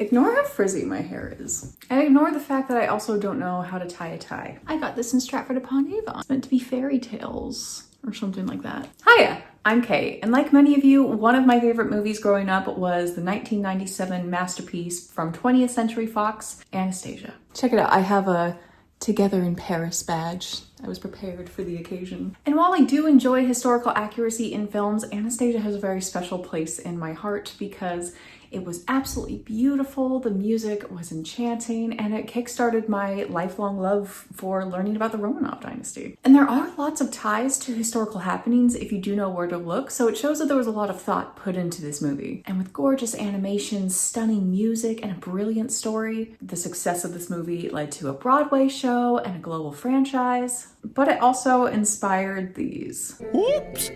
Ignore how frizzy my hair is. And ignore the fact that I also don't know how to tie a tie. I got this in Stratford-upon-Avon. It's meant to be fairy tales or something like that. Hiya, I'm Kay, and like many of you, one of my favorite movies growing up was the 1997 masterpiece from 20th Century Fox, Anastasia. Check it out, I have a Together in Paris badge. I was prepared for the occasion. And while I do enjoy historical accuracy in films, Anastasia has a very special place in my heart because it was absolutely beautiful, the music was enchanting, and it kickstarted my lifelong love for learning about the Romanov dynasty. And there are lots of ties to historical happenings if you do know where to look, so it shows that there was a lot of thought put into this movie. And with gorgeous animations, stunning music, and a brilliant story, the success of this movie led to a Broadway show and a global franchise, but it also inspired these. Whoops!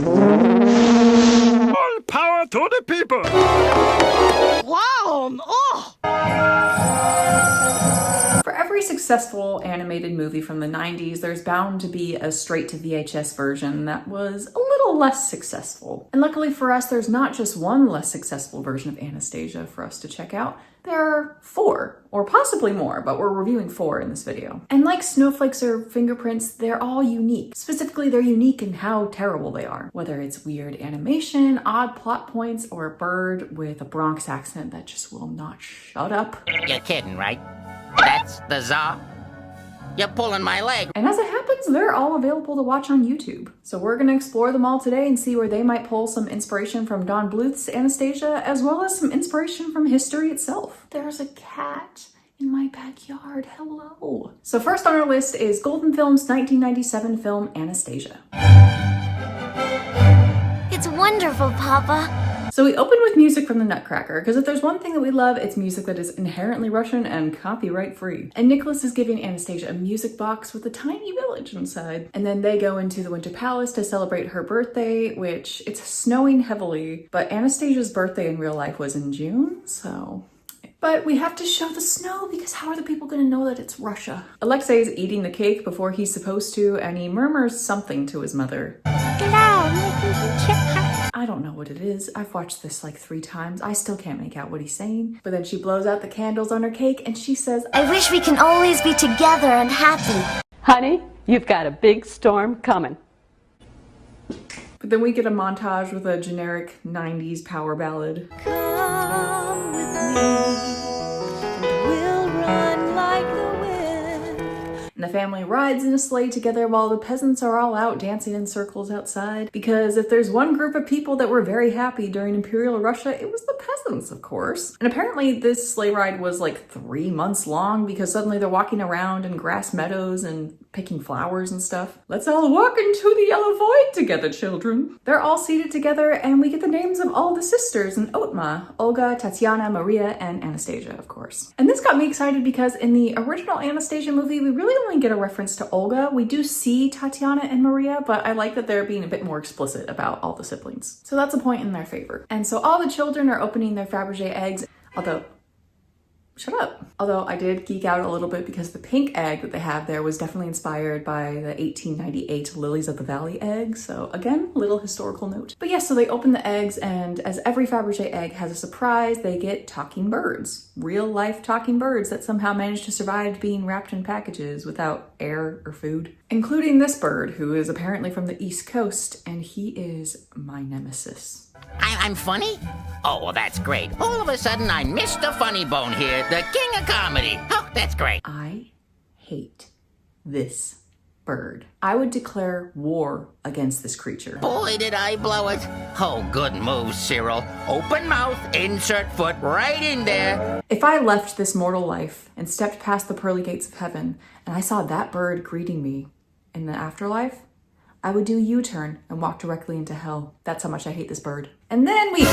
All power to the people! Wow! Oh! For every successful animated movie from the 90s, there's bound to be a straight-to-VHS version that was a little less successful. And luckily for us, there's not just one less successful version of Anastasia for us to check out. There are 4, or possibly more, but we're reviewing 4 in this video. And like snowflakes or fingerprints, they're all unique. Specifically, they're unique in how terrible they are. Whether it's weird animation, odd plot points, or a bird with a Bronx accent that just will not shut up. You're kidding, right? That's the Czar? You're pulling my leg. And as it happens, they're all available to watch on YouTube. So we're gonna explore them all today and see where they might pull some inspiration from Don Bluth's Anastasia, as well as some inspiration from history itself. There's a cat in my backyard, hello. So first on our list is Golden Films' 1997 film, Anastasia. It's wonderful, Papa. So we open with music from the Nutcracker, because if there's one thing that we love, it's music that is inherently Russian and copyright free. And Nicholas is giving Anastasia a music box with a tiny village inside. And then they go into the Winter Palace to celebrate her birthday, which it's snowing heavily, but Anastasia's birthday in real life was in June, so... But we have to show the snow because how are the people gonna know that it's Russia? Alexei is eating the cake before he's supposed to, and he murmurs something to his mother. I don't know what it is. I've watched this like 3 times. I still can't make out what he's saying. But then she blows out the candles on her cake and she says, I wish we can always be together and happy. Honey, you've got a big storm coming. But then we get a montage with a generic 90s power ballad. Come with me, and we'll run like the wind. And the family rides in a sleigh together while the peasants are all out dancing in circles outside. Because if there's one group of people that were very happy during Imperial Russia, it was the peasants, of course. And apparently this sleigh ride was like 3 months long because suddenly they're walking around in grass meadows and picking flowers and stuff. Let's all walk into the yellow void together, children. They're all seated together and we get the names of all the sisters in Otma: Olga, Tatiana, Maria, and Anastasia, of course. And this got me excited because in the original Anastasia movie, we really only get a reference to Olga. We do see Tatiana and Maria, but I like that they're being a bit more explicit about all the siblings. So that's a point in their favor. And so all the children are opening their Fabergé eggs, although shut up. Although I did geek out a little bit because the pink egg that they have there was definitely inspired by the 1898 Lilies of the Valley egg. So again, little historical note. But yes, so they open the eggs and as every Fabergé egg has a surprise, they get talking birds. Real life talking birds that somehow managed to survive being wrapped in packages without air or food. Including this bird who is apparently from the East Coast and he is my nemesis. I'm funny? Oh, well, that's great. All of a sudden, I'm Mr. Funny Bone here, the king of comedy. Oh, that's great. I hate this bird. I would declare war against this creature. Boy, did I blow it. Oh, good move, Cyril. Open mouth, insert foot right in there. If I left this mortal life and stepped past the pearly gates of heaven and I saw that bird greeting me in the afterlife, I would do a U-turn and walk directly into hell. That's how much I hate this bird. And then we...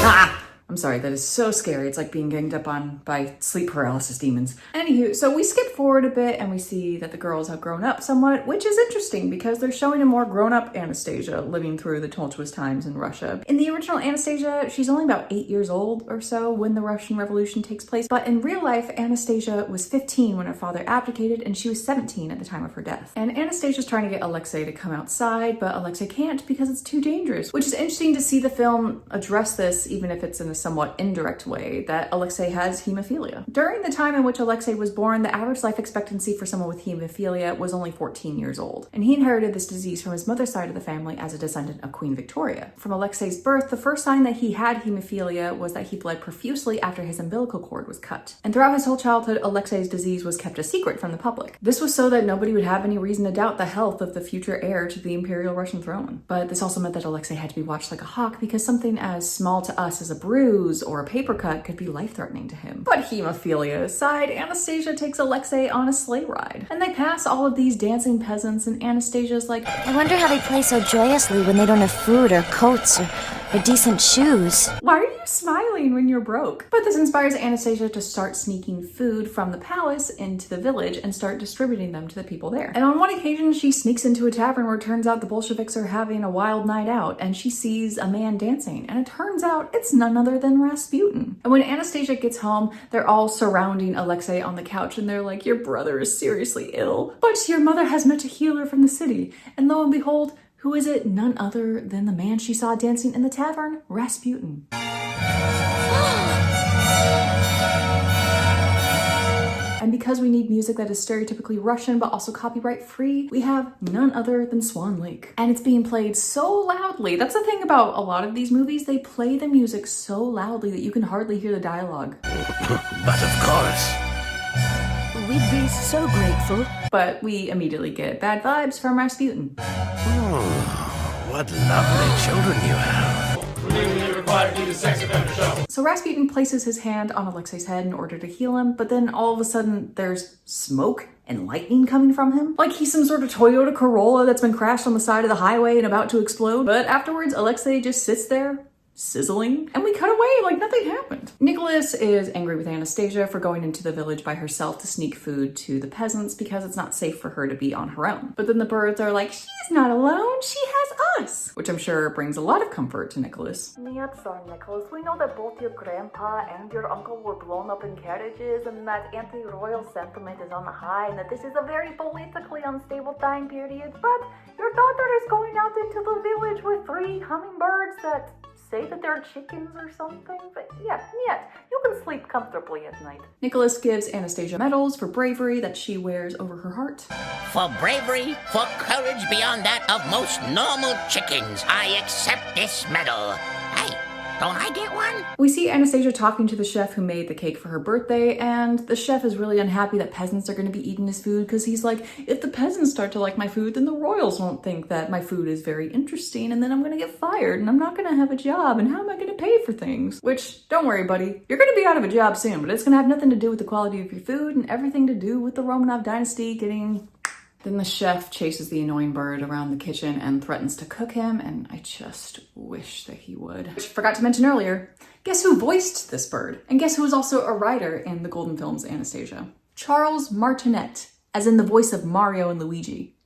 I'm sorry, that is so scary. It's like being ganged up on by sleep paralysis demons. Anywho, so we skip forward a bit and we see that the girls have grown up somewhat, which is interesting because they're showing a more grown-up Anastasia living through the tumultuous times in Russia. In the original Anastasia, she's only about 8 years old or so when the Russian Revolution takes place. But in real life, Anastasia was 15 when her father abdicated and she was 17 at the time of her death. And Anastasia's trying to get Alexei to come outside, but Alexei can't because it's too dangerous, which is interesting to see the film address this even if it's in a somewhat indirect way that Alexei has hemophilia. During the time in which Alexei was born, the average life expectancy for someone with hemophilia was only 14 years old, and he inherited this disease from his mother's side of the family as a descendant of Queen Victoria. From Alexei's birth, the first sign that he had hemophilia was that he bled profusely after his umbilical cord was cut. And throughout his whole childhood, Alexei's disease was kept a secret from the public. This was so that nobody would have any reason to doubt the health of the future heir to the Imperial Russian throne. But this also meant that Alexei had to be watched like a hawk because something as small to us as a bruise or a paper cut could be life-threatening to him. But hemophilia aside, Anastasia takes Alexei on a sleigh ride. And they pass all of these dancing peasants, and Anastasia's like, I wonder how they play so joyously when they don't have food or coats or decent shoes. why are you smiling when you're broke? But this inspires Anastasia to start sneaking food from the palace into the village and start distributing them to the people there. And on one occasion, she sneaks into a tavern where it turns out the Bolsheviks are having a wild night out, and she sees a man dancing, and it turns out it's none other than Rasputin. And when Anastasia gets home, they're all surrounding Alexei on the couch, and they're like, your brother is seriously ill, but your mother has met a healer from the city. And lo and behold, who is it? None other than the man she saw dancing in the tavern, Rasputin. And because we need music that is stereotypically Russian but also copyright free, we have none other than Swan Lake. And it's being played so loudly. That's the thing about a lot of these movies, they play the music so loudly that you can hardly hear the dialogue. But of course. We'd be so grateful. But we immediately get bad vibes from Rasputin. What lovely children you have. So Rasputin places his hand on Alexei's head in order to heal him, but then all of a sudden there's smoke and lightning coming from him. Like he's some sort of Toyota Corolla that's been crashed on the side of the highway and about to explode. But afterwards, Alexei just sits there, sizzling, and we cut away like nothing happened. Nicholas is angry with Anastasia for going into the village by herself to sneak food to the peasants because it's not safe for her to be on her own. But then the birds are like, she's not alone, she has us, which I'm sure brings a lot of comfort to Nicholas. Son Nicholas, we know that both your grandpa and your uncle were blown up in carriages and that anti-royal sentiment is on the high and that this is a very politically unstable time period, but your daughter is going out into the village with 3 hummingbirds that say that they're chickens or something, but yeah, you can sleep comfortably at night. Nicholas gives Anastasia medals for bravery that she wears over her heart. For bravery, for courage beyond that of most normal chickens, I accept this medal. Hey, don't I get one? We see Anastasia talking to the chef who made the cake for her birthday, and the chef is really unhappy that peasants are going to be eating his food because he's like, if the peasants start to like my food, then the royals won't think that my food is very interesting, and then I'm going to get fired, and I'm not going to have a job, and how am I going to pay for things? Which, don't worry, buddy, you're going to be out of a job soon, but it's going to have nothing to do with the quality of your food and everything to do with the Romanov dynasty getting... Then the chef chases the annoying bird around the kitchen and threatens to cook him, and I just wish that he would. Which I forgot to mention earlier, guess who voiced this bird? And guess who was also a writer in the Golden Films Anastasia? Charles Martinet, as in the voice of Mario and Luigi.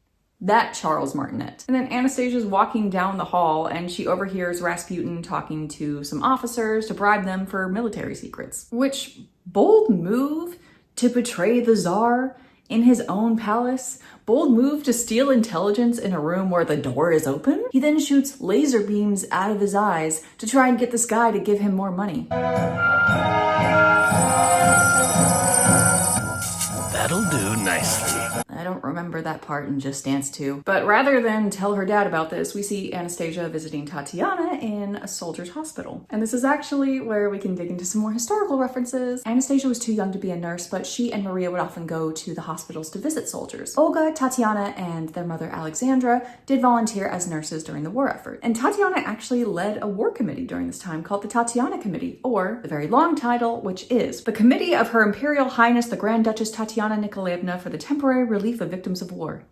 That Charles Martinet. And then Anastasia's walking down the hall and she overhears Rasputin talking to some officers to bribe them for military secrets. Which bold move to betray the Tsar in his own palace. Bold move to steal intelligence in a room where the door is open. He then shoots laser beams out of his eyes to try and get this guy to give him more money. That'll do nicely. I don't remember that part in Just Dance 2. But rather than tell her dad about this, we see Anastasia visiting Tatiana in a soldier's hospital. And this is actually where we can dig into some more historical references. Anastasia was too young to be a nurse, but she and Maria would often go to the hospitals to visit soldiers. Olga, Tatiana, and their mother Alexandra did volunteer as nurses during the war effort. And Tatiana actually led a war committee during this time called the Tatiana Committee, or the very long title, which is the Committee of Her Imperial Highness the Grand Duchess Tatiana Nikolaevna for the Temporary Relief of Victims of War.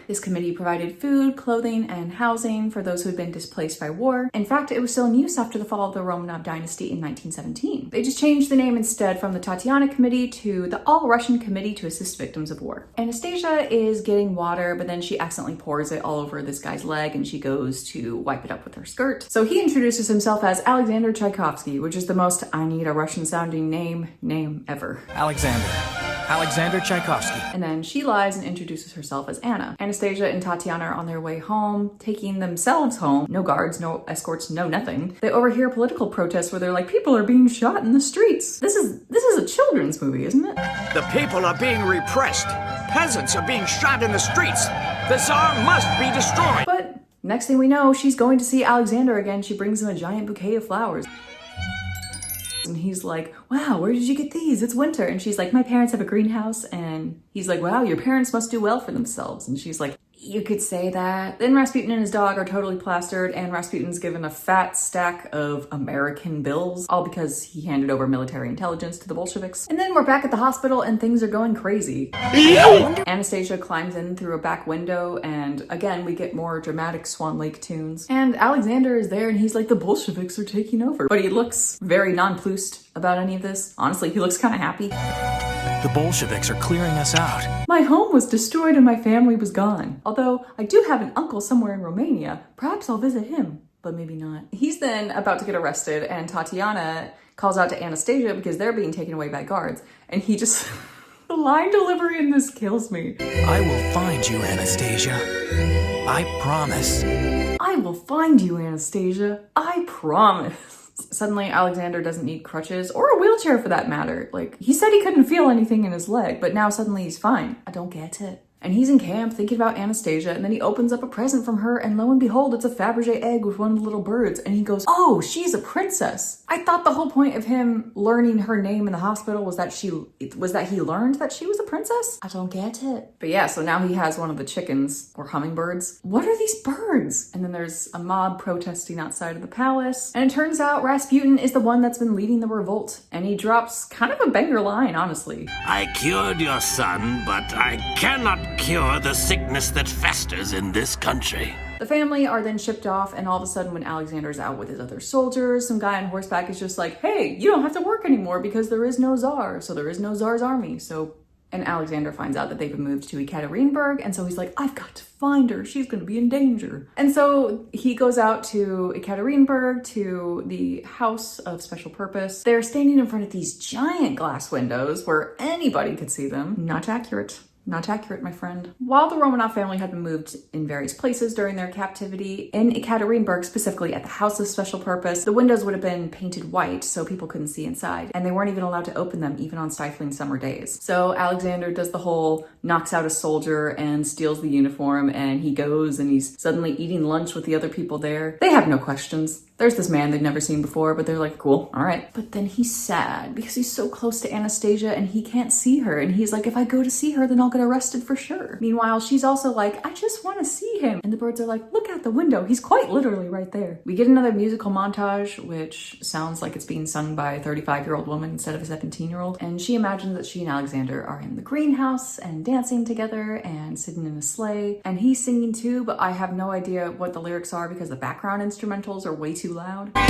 This committee provided food, clothing, and housing for those who had been displaced by war. In fact, it was still in use after the fall of the Romanov dynasty in 1917. They just changed the name instead from the Tatiana Committee to the All-Russian Committee to Assist Victims of War. Anastasia is getting water, but then she accidentally pours it all over this guy's leg and she goes to wipe it up with her skirt. So he introduces himself as Alexander Tchaikovsky, which is the most I need a Russian sounding name ever. Alexander. Alexander Tchaikovsky. And then she lies and introduces herself as Anna. Anastasia and Tatiana are on their way home, taking themselves home. No guards, no escorts, no nothing. They overhear a political protest where they're like, people are being shot in the streets. This is a children's movie, isn't it? The people are being repressed. Peasants are being shot in the streets. The Tsar must be destroyed. But next thing we know, she's going to see Alexander again. She brings him a giant bouquet of flowers. And he's like, wow, where did you get these? It's winter. And she's like, my parents have a greenhouse. And he's like, wow, your parents must do well for themselves. And she's like, you could say that. Then Rasputin and his dog are totally plastered, and Rasputin's given a fat stack of American bills, all because he handed over military intelligence to the Bolsheviks. And then we're back at the hospital and things are going crazy. Anastasia climbs in through a back window, and again, we get more dramatic Swan Lake tunes. And Alexander is there and he's like, the Bolsheviks are taking over. But he looks very nonplussed about any of this. Honestly, he looks kind of happy. The Bolsheviks are clearing us out. My home was destroyed and my family was gone. Although I do have an uncle somewhere in Romania. Perhaps I'll visit him, but maybe not. He's then about to get arrested, and Tatiana calls out to Anastasia because they're being taken away by guards. And he just... the line delivery in this kills me. I will find you, Anastasia. I promise. I will find you, Anastasia. I promise. Suddenly, Alexander doesn't need crutches, or a wheelchair for that matter. Like, he said he couldn't feel anything in his leg, but now suddenly he's fine. I don't get it. And he's in camp thinking about Anastasia, and then he opens up a present from her, and lo and behold, it's a Fabergé egg with one of the little birds, and he goes, oh, she's a princess. I thought the whole point of him learning her name in the hospital was that he learned that she was a princess? I don't get it. But yeah, so now he has one of the chickens, or hummingbirds. What are these birds? And then there's a mob protesting outside of the palace, and it turns out Rasputin is the one that's been leading the revolt, and he drops kind of a banger line, honestly. I cured your son, but I cannot cure the sickness that festers in this country. The family are then shipped off, and all of a sudden when Alexander's out with his other soldiers, some guy on horseback is just like, hey, you don't have to work anymore because there is no Tsar, so there is no Tsar's army, so... And Alexander finds out that they've been moved to Ekaterinburg, and so he's like, I've got to find her, she's gonna be in danger. And so he goes out to Ekaterinburg, to the House of Special Purpose. They're standing in front of these giant glass windows where anybody could see them. Not accurate. Not accurate, my friend. While the Romanov family had been moved in various places during their captivity, in Ekaterinburg, specifically at the House of Special Purpose, the windows would have been painted white so people couldn't see inside, and they weren't even allowed to open them even on stifling summer days. So Alexander does the whole knocks out a soldier and steals the uniform, and he goes and he's suddenly eating lunch with the other people there. They have no questions. There's this man they've never seen before, but they're like, cool, all right. But then he's sad because he's so close to Anastasia and he can't see her. And he's like, if I go to see her, then I'll get arrested for sure. Meanwhile, she's also like, I just want to see him. And the birds are like, look out the window. He's quite literally right there. We get another musical montage, which sounds like it's being sung by a 35-year-old woman instead of a 17-year-old. And she imagines that she and Alexander are in the greenhouse and dancing together and sitting in a sleigh. And he's singing too, but I have no idea what the lyrics are because the background instrumentals are way too loud. But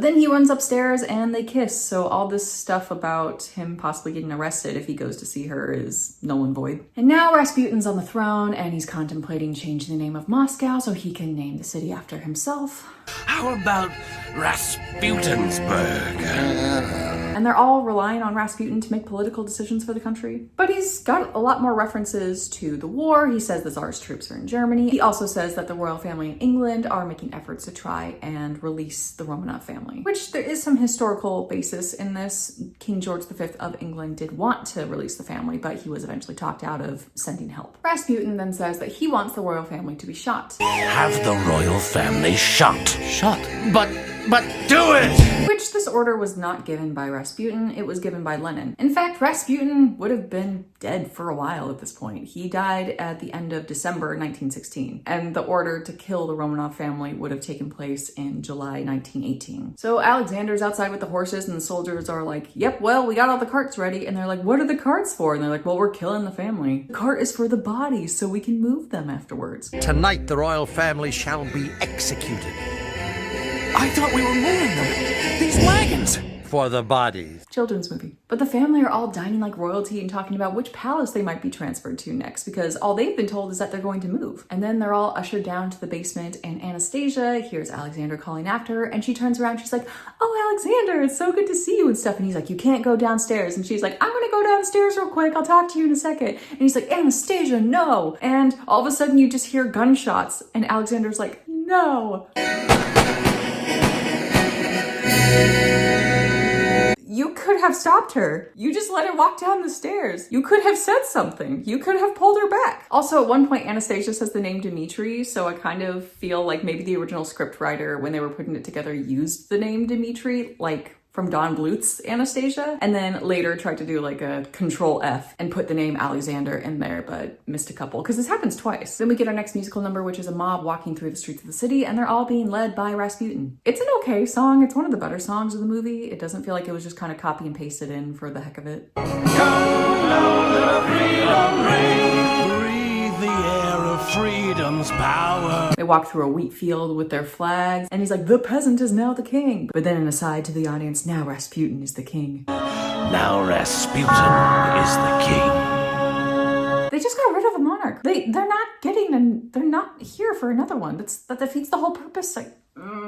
then he runs upstairs and they kiss, so all this stuff about him possibly getting arrested if he goes to see her is null and void. And now Rasputin's on the throne and he's contemplating changing the name of Moscow so he can name the city after himself. How about Rasputinsburg? And they're all relying on Rasputin to make political decisions for the country. But he's got a lot more references to the war. He says the Tsar's troops are in Germany. He also says that the royal family in England are making efforts to try and release the Romanov family, which there is some historical basis in this. King George V of England did want to release the family, but he was eventually talked out of sending help. Rasputin then says that he wants the royal family to be shot. Have the royal family shot. Shot? But do it! Which this order was not given by Rasputin, it was given by Lenin. In fact, Rasputin would have been dead for a while at this point. He died at the end of December 1916, and the order to kill the Romanov family would have taken place in July 1918. So Alexander's outside with the horses, and the soldiers are like, yep, well, we got all the carts ready. And they're like, what are the carts for? And they're like, well, we're killing the family. The cart is for the bodies so we can move them afterwards. Tonight the royal family shall be executed. I thought we were moving them. These wagons. for the bodies. Children's movie. But the family are all dining like royalty and talking about which palace they might be transferred to next, because all they've been told is that they're going to move. And then they're all ushered down to the basement, and Anastasia hears Alexander calling after her, and she turns around, she's like, "Oh, Alexander, it's so good to see you," and stuff. And he's like, "You can't go downstairs." And she's like, "I'm gonna go downstairs real quick, I'll talk to you in a second." And he's like, "Anastasia, no." And all of a sudden you just hear gunshots, and Alexander's like, "No." You could have stopped her. You just let her walk down the stairs. You could have said something. You could have pulled her back. Also, at one point, Anastasia says the name Dmitri, so I kind of feel like maybe the original script writer, when they were putting it together, used the name Dmitri, like from Don Bluth's Anastasia, and then later tried to do like a Control F and put the name Alexander in there, but missed a couple, because this happens twice. Then we get our next musical number, which is a mob walking through the streets of the city, and they're all being led by Rasputin. It's an okay song. It's one of the better songs of the movie. It doesn't feel like it was just kind of copy and pasted in for the heck of it. Freedom's power. They walk through a wheat field with their flags, and he's like, "The peasant is now the king." But then an aside to the audience, now Rasputin is the king. Now Rasputin is the king. They just got rid of a monarch. They're not getting, and they're not here for another one. That defeats the whole purpose. Like,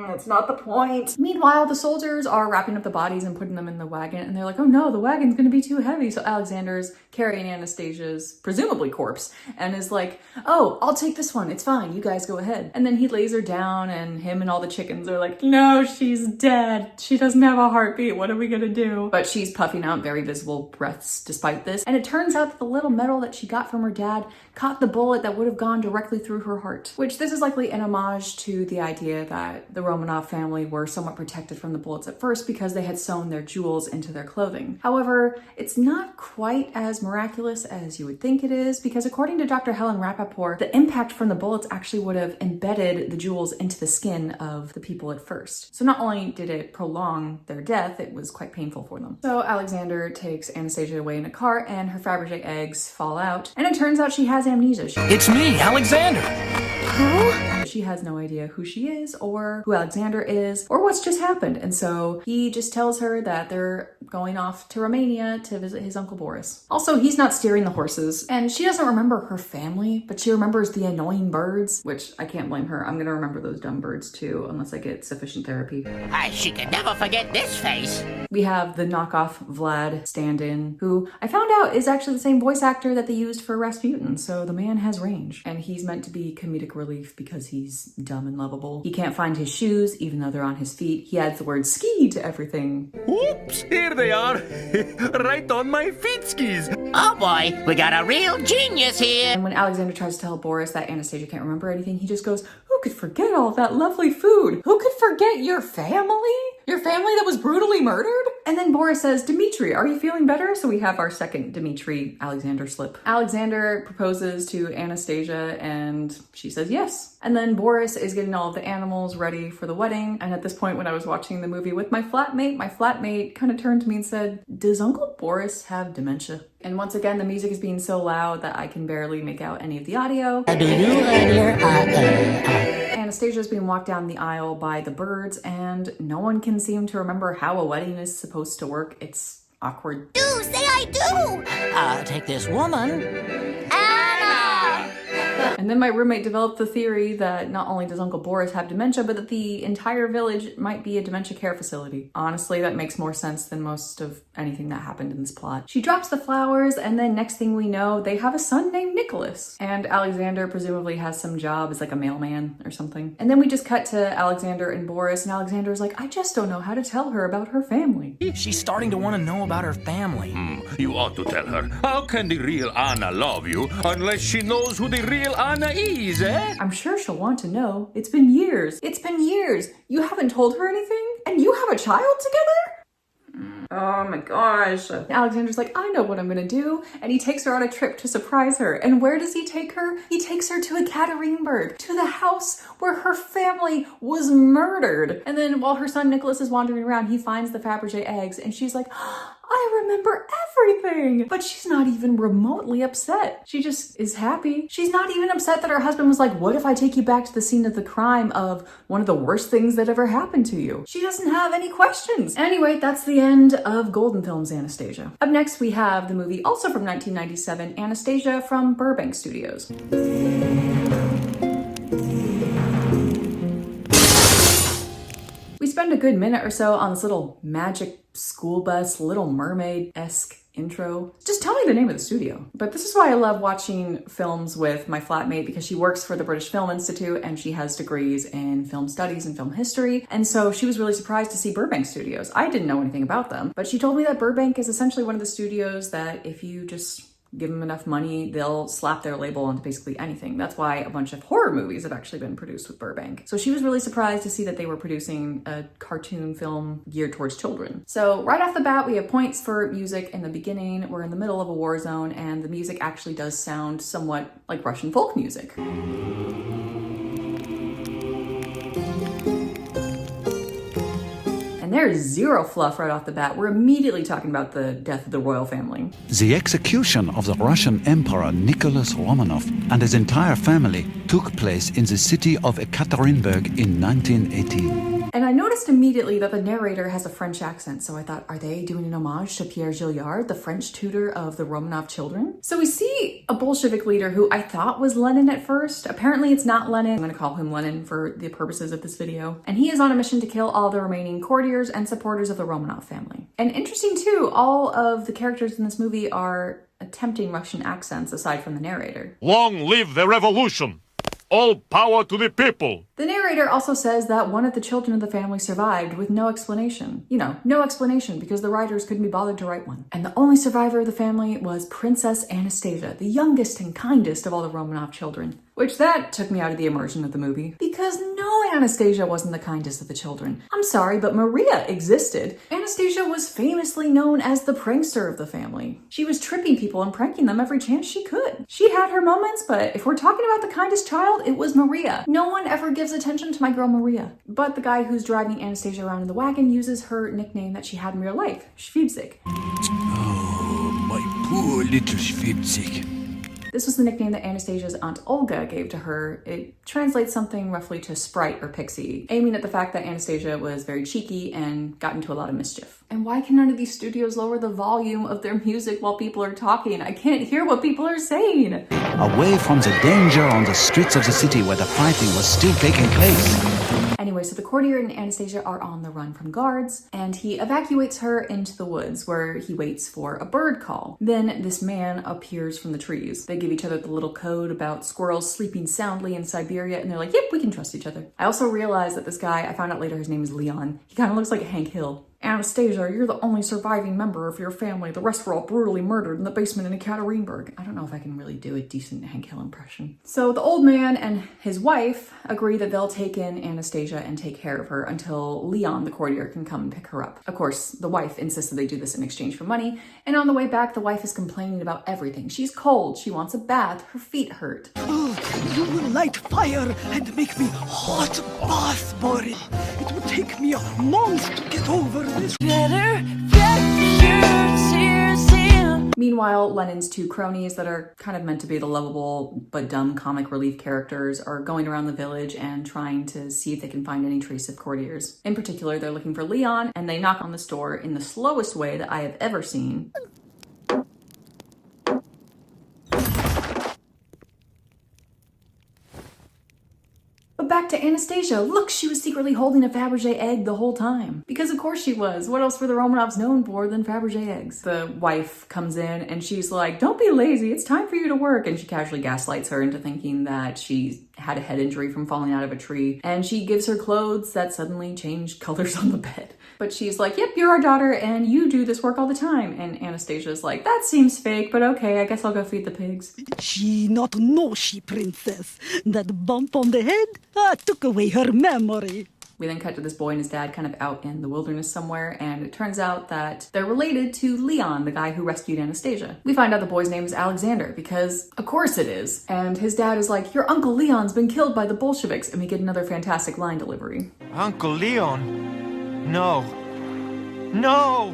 it's not the point. Meanwhile, the soldiers are wrapping up the bodies and putting them in the wagon, and they're like, "Oh no, the wagon's gonna be too heavy." So Alexander's carrying Anastasia's presumably corpse and is like, "Oh, I'll take this one. It's fine. You guys go ahead." And then he lays her down, and him and all the chickens are like, "No, she's dead. She doesn't have a heartbeat. What are we gonna do?" But she's puffing out very visible breaths despite this. And it turns out that the little medal that she got from her dad caught the bullet that would have gone directly through her heart, which this is likely an homage to the idea that the Romanov family were somewhat protected from the bullets at first because they had sewn their jewels into their clothing. However, it's not quite as miraculous as you would think it is, because according to Dr. Helen Rappaport, the impact from the bullets actually would have embedded the jewels into the skin of the people at first. So not only did it prolong their death, it was quite painful for them. So Alexander takes Anastasia away in a cart, and her Fabergé eggs fall out, and it turns out she has amnesia. It's me, Alexander. Who? She has no idea who she is, or who Alexander is, or what's just happened. And so he just tells her that they're going off to Romania to visit his Uncle Boris. Also, he's not steering the horses, and she doesn't remember her family, but she remembers the annoying birds, which I can't blame her. I'm gonna remember those dumb birds too, unless I get sufficient therapy. She can never forget this face. We have the knockoff Vlad stand-in, who I found out is actually the same voice actor that they used for Rasputin, so the man has range. And he's meant to be comedic relief because he's dumb and lovable. He can't find his shoes, even though they're on his feet. He adds the word ski to everything. Oops, here they are. Right on my feet skis. Oh boy, we got a real genius here. And when Alexander tries to tell Boris that Anastasia can't remember anything, he just goes, "Who could forget all that lovely food? Who could forget your family? Your family that was brutally murdered?" And then Boris says, "Dmitri, are you feeling better?" So we have our second Dmitri Alexander slip. Alexander proposes to Anastasia, and she says yes. And then Boris is getting all of the animals ready for the wedding. And at this point, when I was watching the movie with my flatmate kind of turned to me and said, "Does Uncle Boris have dementia?" And once again, the music is being so loud that I can barely make out any of the audio. Anastasia's being walked down the aisle by the birds, and no one can seem to remember how a wedding is supposed to work. It's awkward. Do say I do. Take this woman. Anna. And then my roommate developed the theory that not only does Uncle Boris have dementia, but that the entire village might be a dementia care facility. Honestly, that makes more sense than most of anything that happened in this plot. She drops the flowers, and then next thing we know, they have a son named Nicholas. And Alexander presumably has some job as like a mailman or something. And then we just cut to Alexander and Boris, and Alexander's like, "I just don't know how to tell her about her family." She's starting to want to know about her family. You ought to tell her. How can the real Anna love you unless she knows who the real Anna is, eh? I'm sure she'll want to know. It's been years. It's been years. You haven't told her anything? And you have a child together? Oh my gosh. Alexander's like, "I know what I'm gonna do." And he takes her on a trip to surprise her. And where does he take her? He takes her to Ekaterinburg, to the house where her family was murdered. And then while her son Nicholas is wandering around, he finds the Fabergé eggs, and she's like, I remember everything. But she's not even remotely upset. She just is happy. She's not even upset that her husband was like, what if I take you back to the scene of the crime of one of the worst things that ever happened to you? She doesn't have any questions. Anyway, that's the end of Golden Films Anastasia. Up next, we have the movie also from 1997, Anastasia from Burbank Studios. We spend a good minute or so on this little magic school bus, Little Mermaid-esque intro. Just tell me the name of the studio. But this is why I love watching films with my flatmate, because she works for the British Film Institute and she has degrees in film studies and film history. And so she was really surprised to see Burbank Studios. I didn't know anything about them, but she told me that Burbank is essentially one of the studios that if you just give them enough money, they'll slap their label onto basically anything. That's why a bunch of horror movies have actually been produced with Burbank. So she was really surprised to see that they were producing a cartoon film geared towards children. So right off the bat, we have points for music in the beginning. We're in the middle of a war zone, and the music actually does sound somewhat like Russian folk music. And there's zero fluff right off the bat. We're immediately talking about the death of the royal family. The execution of the Russian Emperor Nicholas Romanov and his entire family took place in the city of Ekaterinburg in 1918. And I noticed immediately that the narrator has a French accent, so I thought, are they doing an homage to Pierre Gilliard, the French tutor of the Romanov children? So we see a Bolshevik leader who I thought was Lenin at first. Apparently it's not Lenin. I'm gonna call him Lenin for the purposes of this video. And he is on a mission to kill all the remaining courtiers and supporters of the Romanov family. And interesting too, all of the characters in this movie are attempting Russian accents aside from the narrator. Long live the revolution! All power to the people! The narrator also says that one of the children of the family survived with no explanation. You know, no explanation because the writers couldn't be bothered to write one. And the only survivor of the family was Princess Anastasia, the youngest and kindest of all the Romanov children. Which that took me out of the immersion of the movie. Because no, Anastasia wasn't the kindest of the children. I'm sorry, but Maria existed. Anastasia was famously known as the prankster of the family. She was tripping people and pranking them every chance she could. She had her moments, but if we're talking about the kindest child, it was Maria. No one ever gives attention to my girl Maria. But the guy who's driving Anastasia around in the wagon uses her nickname that she had in real life, Schwibzik. Oh, my poor little Schwibzik. This was the nickname that Anastasia's aunt Olga gave to her. It translates something roughly to sprite or pixie, aiming at the fact that Anastasia was very cheeky and got into a lot of mischief. And why can none of these studios lower the volume of their music while people are talking? I can't hear what people are saying. Away from the danger on the streets of the city where the fighting was still taking place. Anyway, so the courtier and Anastasia are on the run from guards, and he evacuates her into the woods where he waits for a bird call. Then this man appears from the trees. They give each other the little code about squirrels sleeping soundly in Siberia, and they're like, yep, we can trust each other. I also realized that this guy, I found out later his name is Leon. He kind of looks like Hank Hill. Anastasia, you're the only surviving member of your family. The rest were all brutally murdered in the basement in Ekaterinburg. I don't know if I can really do a decent Hank Hill impression. So the old man and his wife agree that they'll take in Anastasia and take care of her until Leon, the courtier, can come and pick her up. Of course, the wife insists that they do this in exchange for money, and on the way back, the wife is complaining about everything. She's cold, she wants a bath, her feet hurt. Oh, you will light fire and make me hot bath for it. It would take me a month to get over this. Better get your tears in. Meanwhile, Lenin's two cronies that are kind of meant to be the lovable but dumb comic relief characters are going around the village and trying to see if they can find any trace of courtiers. In particular, they're looking for Leon, and they knock on this door in the slowest way that I have ever seen. But back to Anastasia. Look, she was secretly holding a Fabergé egg the whole time. Because of course she was. What else were the Romanovs known for than Fabergé eggs? The wife comes in and she's like, don't be lazy, it's time for you to work. And she casually gaslights her into thinking that she had a head injury from falling out of a tree. And she gives her clothes that suddenly change colors on the bed. But she's like, yep, you're our daughter and you do this work all the time. And Anastasia's like, that seems fake, but okay, I guess I'll go feed the pigs. She not know she princess. That bump on the head took away her memory. We then cut to this boy and his dad kind of out in the wilderness somewhere, and it turns out that they're related to Leon, the guy who rescued Anastasia. We find out the boy's name is Alexander, because of course it is. And his dad is like, your Uncle Leon's been killed by the Bolsheviks, and we get another fantastic line delivery. Uncle Leon? No. No!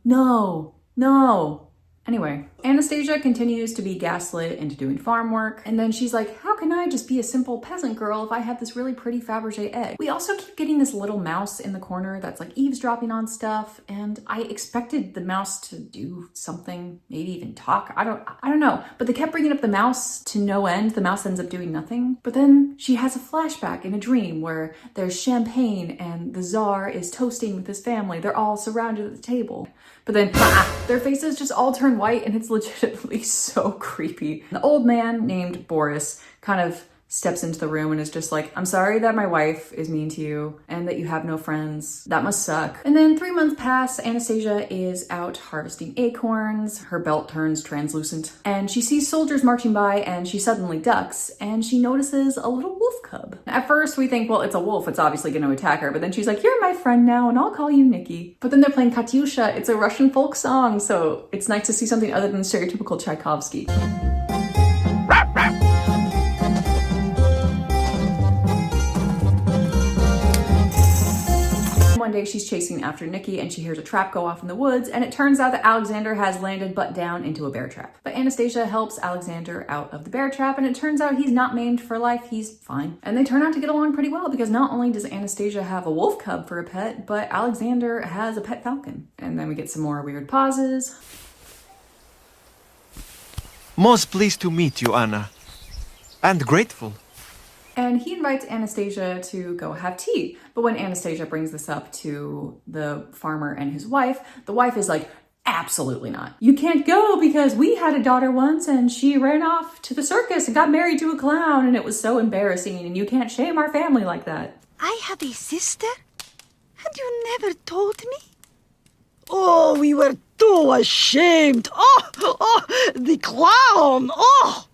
No, no. Anyway, Anastasia continues to be gaslit into doing farm work, and then she's like, how can I just be a simple peasant girl if I have this really pretty Fabergé egg? We also keep getting this little mouse in the corner that's like eavesdropping on stuff, and I expected the mouse to do something, maybe even talk. I don't know, but they kept bringing up the mouse to no end. The mouse ends up doing nothing, but then she has a flashback in a dream where there's champagne and the Tsar is toasting with his family. They're all surrounded at the table. But then their faces just all turn white, and it's legitimately so creepy. The old man named Boris kind of steps into the room and is just like, I'm sorry that my wife is mean to you and that you have no friends. That must suck. And then 3 months pass, Anastasia is out harvesting acorns, her belt turns translucent, and she sees soldiers marching by and she suddenly ducks and she notices a little wolf cub. At first we think, well, it's a wolf, it's obviously gonna attack her, but then she's like, you're my friend now and I'll call you Nikki. But then they're playing Katyusha, it's a Russian folk song, so it's nice to see something other than stereotypical Tchaikovsky. One day she's chasing after Nikki and she hears a trap go off in the woods, and it turns out that Alexander has landed butt down into a bear trap. But Anastasia helps Alexander out of the bear trap, and it turns out he's not maimed for life, he's fine. And they turn out to get along pretty well because not only does Anastasia have a wolf cub for a pet, but Alexander has a pet falcon. And then we get some more weird pauses. Most pleased to meet you, Anna. And grateful. And he invites Anastasia to go have tea. But when Anastasia brings this up to the farmer and his wife, the wife is like, absolutely not. You can't go because we had a daughter once and she ran off to the circus and got married to a clown and it was so embarrassing and you can't shame our family like that. I have a sister? And you never told me? Oh, we were too ashamed. Oh, the clown. Oh.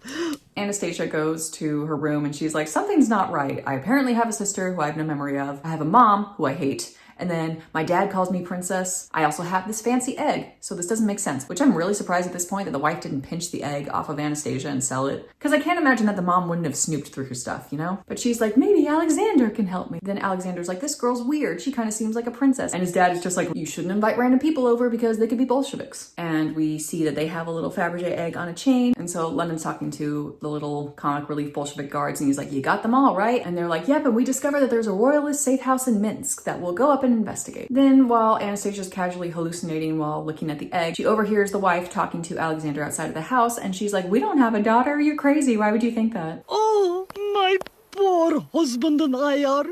Anastasia goes to her room and she's like, something's not right. I apparently have a sister who I have no memory of. I have a mom who I hate. And then my dad calls me princess. I also have this fancy egg. So this doesn't make sense, which I'm really surprised at this point that the wife didn't pinch the egg off of Anastasia and sell it. Because I can't imagine that the mom wouldn't have snooped through her stuff, you know? But she's like, maybe Alexander can help me. Then Alexander's like, this girl's weird. She kind of seems like a princess. And his dad is just like, you shouldn't invite random people over because they could be Bolsheviks. And we see that they have a little Fabergé egg on a chain. And so Lennon's talking to the little comic relief Bolshevik guards and he's like, you got them all, right? And they're like, yep, and we discovered that there's a royalist safe house in Minsk that will go up and investigate. Then while Anastasia's casually hallucinating while looking at the egg, she overhears the wife talking to Alexander outside of the house and she's like, we don't have a daughter, you're crazy, why would you think that? Oh, my poor husband and I are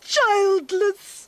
childless.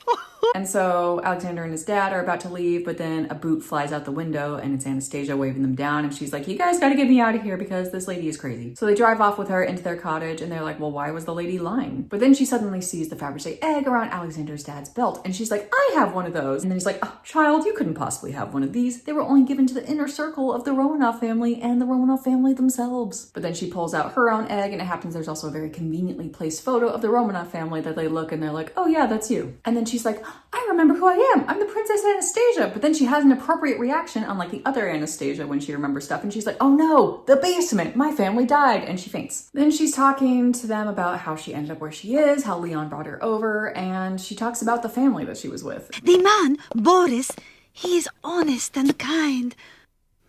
And so Alexander and his dad are about to leave, but then a boot flies out the window and it's Anastasia waving them down and she's like, you guys gotta get me out of here because this lady is crazy. So they drive off with her into their cottage and they're like, well, why was the lady lying? But then she suddenly sees the Fabergé egg around Alexander's dad's belt and she's like, I have one of those. And then he's like, oh, child, you couldn't possibly have one of these. They were only given to the inner circle of the Romanov family and the Romanov family themselves. But then she pulls out her own egg and it happens there's also a very conveniently placed photo of the Romanov family that they look and they're like, oh yeah, that's you. And then she's like, I remember who I am. I'm the Princess Anastasia. But then she has an appropriate reaction unlike the other Anastasia when she remembers stuff. And she's like, oh no, the basement. My family died. And she faints. Then she's talking to them about how she ended up where she is, how Leon brought her over. And she talks about the family that she was with. The man, Boris, he is honest and kind.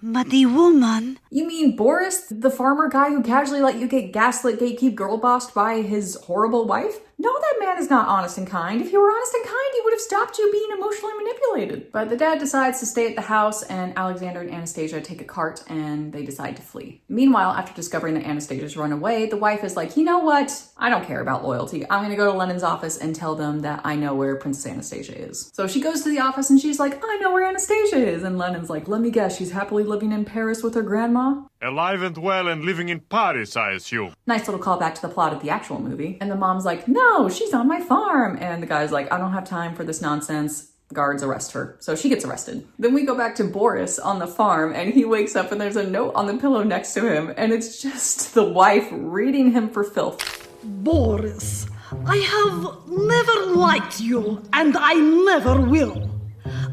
But the woman... You mean Boris, the farmer guy who casually let you get gaslit, gatekeep, girl bossed by his horrible wife? No, that man is not honest and kind. If you were honest and kind, he would have stopped you being emotionally manipulated. But the dad decides to stay at the house and Alexander and Anastasia take a cart and they decide to flee. Meanwhile, after discovering that Anastasia's run away, the wife is like, you know what? I don't care about loyalty. I'm gonna go to Lennon's office and tell them that I know where Princess Anastasia is. So she goes to the office and she's like, I know where Anastasia is. And Lennon's like, let me guess, she's happily living in Paris with her grandma? Alive and well and living in Paris, I assume. Nice little callback to the plot of the actual movie. And the mom's like, no, she's on my farm. And the guy's like, I don't have time for this nonsense. Guards arrest her. So she gets arrested. Then we go back to Boris on the farm and he wakes up and there's a note on the pillow next to him. And it's just the wife reading him for filth. Boris, I have never liked you and I never will.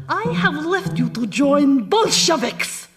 I have left you to join Bolsheviks.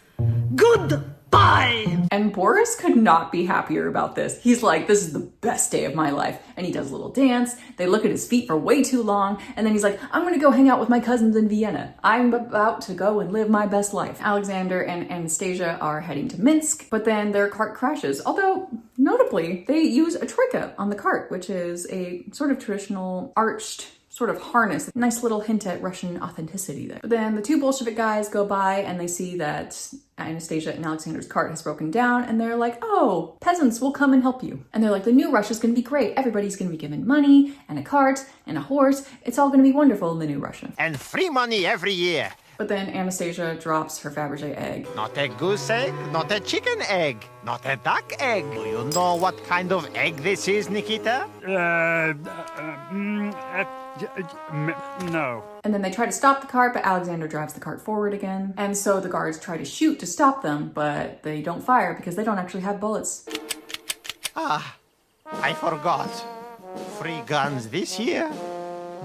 Good Bye! And Boris could not be happier about this. He's like, this is the best day of my life. And he does a little dance. They look at his feet for way too long. And then he's like, I'm gonna go hang out with my cousins in Vienna. I'm about to go and live my best life. Alexander and Anastasia are heading to Minsk, but then their cart crashes. Although, notably, they use a troika on the cart, which is a sort of traditional arched sort of harness. Nice little hint at Russian authenticity there. But then the two Bolshevik guys go by and they see that Anastasia and Alexander's cart has broken down and they're like, oh, peasants will come and help you. And they're like, the new Russia's gonna be great. Everybody's gonna be given money and a cart and a horse. It's all gonna be wonderful in the new Russia. And free money every year. But then Anastasia drops her Fabergé egg. Not a goose egg, not a chicken egg, not a duck egg. Do you know what kind of egg this is, Nikita? No. And then they try to stop the cart, but Alexander drives the cart forward again. And so the guards try to shoot to stop them, but they don't fire because they don't actually have bullets. Ah, I forgot. Free guns this year,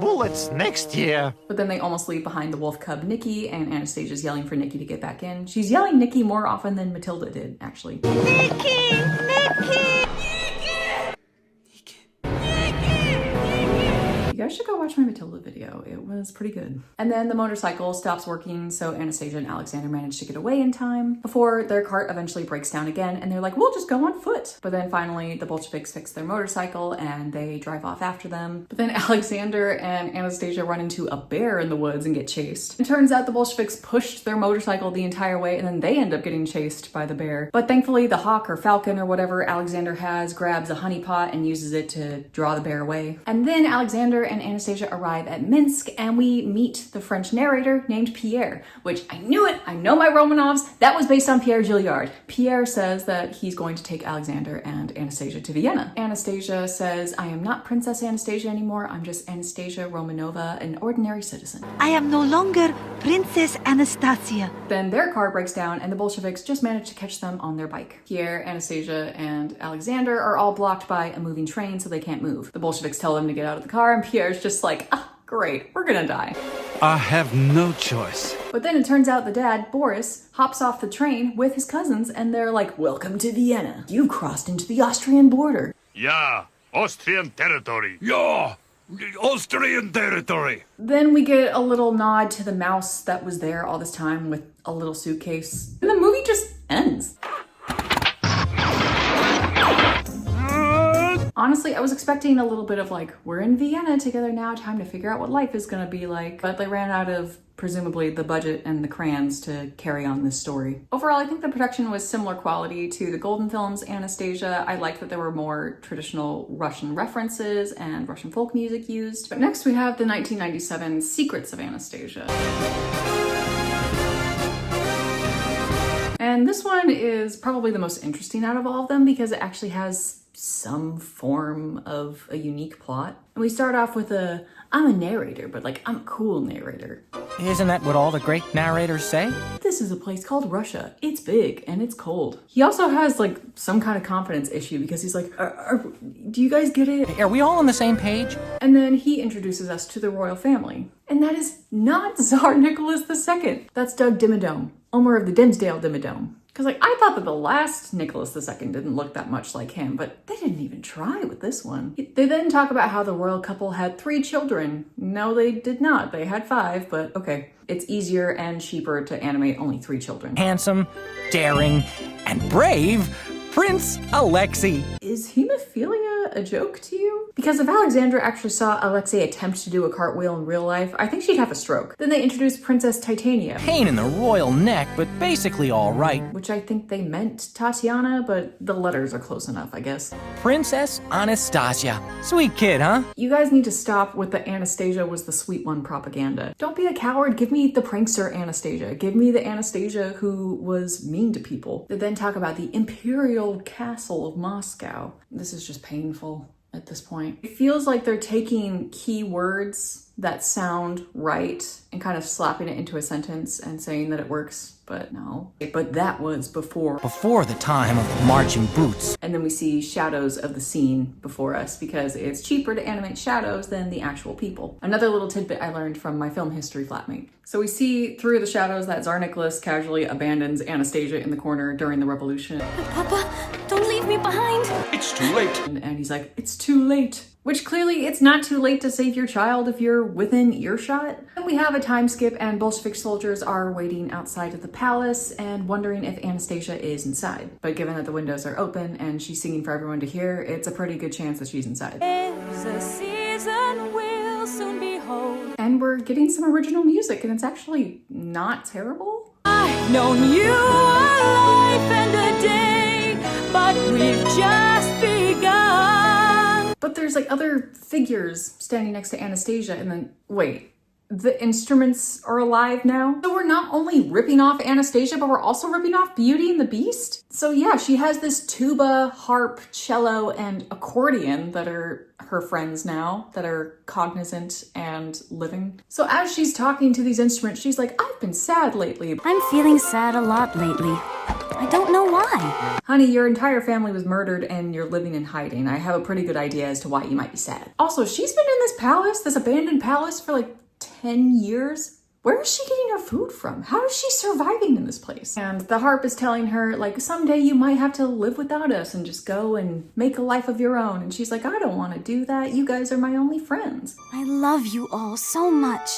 bullets next year. But then they almost leave behind the wolf cub Nikki, and Anastasia's yelling for Nikki to get back in. She's yelling Nikki more often than Matilda did, actually. Nikki! Nikki! You guys should go watch my Matilda video. It was pretty good. And then the motorcycle stops working, so Anastasia and Alexander manage to get away in time before their cart eventually breaks down again, and they're like, we'll just go on foot. But then finally the Bolsheviks fix their motorcycle and they drive off after them. But then Alexander and Anastasia run into a bear in the woods and get chased. It turns out the Bolsheviks pushed their motorcycle the entire way and then they end up getting chased by the bear. But thankfully the hawk or falcon or whatever Alexander has grabs a honey pot and uses it to draw the bear away. And then Alexander and Anastasia arrive at Minsk and we meet the French narrator named Pierre, which I knew it, I know my Romanovs, that was based on Pierre Gilliard. Pierre says that he's going to take Alexander and Anastasia to Vienna. Anastasia says, I am not Princess Anastasia anymore, I'm just Anastasia Romanova, an ordinary citizen. I am no longer Princess Anastasia. Then their car breaks down and the Bolsheviks just manage to catch them on their bike. Pierre, Anastasia, and Alexander are all blocked by a moving train so they can't move. The Bolsheviks tell them to get out of the car and Pierre's just like, ah, great, we're gonna die. I have no choice. But then it turns out the dad, Boris, hops off the train with his cousins and they're like, welcome to Vienna. You've crossed into the Austrian border. Yeah, Austrian territory. Yeah, Austrian territory. Then we get a little nod to the mouse that was there all this time with a little suitcase. And the movie just ends. Honestly, I was expecting a little bit of like, we're in Vienna together now, time to figure out what life is gonna be like. But they ran out of, presumably, the budget and the crayons to carry on this story. Overall, I think the production was similar quality to the Golden Films Anastasia. I liked that there were more traditional Russian references and Russian folk music used. But next we have the 1997 Secrets of Anastasia. And this one is probably the most interesting out of all of them because it actually has some form of a unique plot. And we start off with I'm a narrator, but like, I'm a cool narrator. Isn't that what all the great narrators say? This is a place called Russia. It's big and it's cold. He also has like some kind of confidence issue because he's like, do you guys get it? Are we all on the same page? And then he introduces us to the royal family. And that is not Tsar Nicholas II. That's Doug Dimmadome, owner of the Dimsdale Dimmadome. Because like, I thought that the last Nicholas II didn't look that much like him, but they didn't even try with this one. They then talk about how the royal couple had 3 children. No, they did not. They had 5, but okay. It's easier and cheaper to animate only 3 children. Handsome, daring, and brave Prince Alexei. Is hemophilia a joke to you? Because if Alexandra actually saw Alexei attempt to do a cartwheel in real life, I think she'd have a stroke. Then they introduced Princess Titania. Pain in the royal neck, but basically all right. Which I think they meant Tatiana, but the letters are close enough, I guess. Princess Anastasia. Sweet kid, huh? You guys need to stop with the Anastasia was the sweet one propaganda. Don't be a coward. Give me the prankster Anastasia. Give me the Anastasia who was mean to people. They then talk about the imperial castle of Moscow. This is just painful at this point. It feels like they're taking key words that sound right and kind of slapping it into a sentence and saying that it works, but no. But that was before. Before the time of marching boots. And then we see shadows of the scene before us because it's cheaper to animate shadows than the actual people. Another little tidbit I learned from my film history flatmate. So we see through the shadows that Tsar Nicholas casually abandons Anastasia in the corner during the revolution. Papa, don't leave me behind. It's too late. And he's like, it's too late. Which clearly it's not too late to save your child if you're within earshot. And we have a time skip and Bolshevik soldiers are waiting outside of the palace and wondering if Anastasia is inside. But given that the windows are open and she's singing for everyone to hear, it's a pretty good chance that she's inside. There's a season we'll soon behold. And we're getting some original music and it's actually not terrible. I've known you a life and a day, but we've just begun. But there's like other figures standing next to Anastasia and then, wait, the instruments are alive now? So we're not only ripping off Anastasia, but we're also ripping off Beauty and the Beast? So yeah, she has this tuba, harp, cello, and accordion that are her friends now, that are cognizant and living. So as she's talking to these instruments, she's like, I've been sad lately. I'm feeling sad a lot lately. I don't know why. Honey, your entire family was murdered and you're living in hiding. I have a pretty good idea as to why you might be sad. Also, she's been in this palace, this abandoned palace, for like 10 years. Where is she getting her food from? How is she surviving in this place? And the harp is telling her, like, someday you might have to live without us and just go and make a life of your own. And she's like, I don't want to do that. You guys are my only friends. I love you all so much.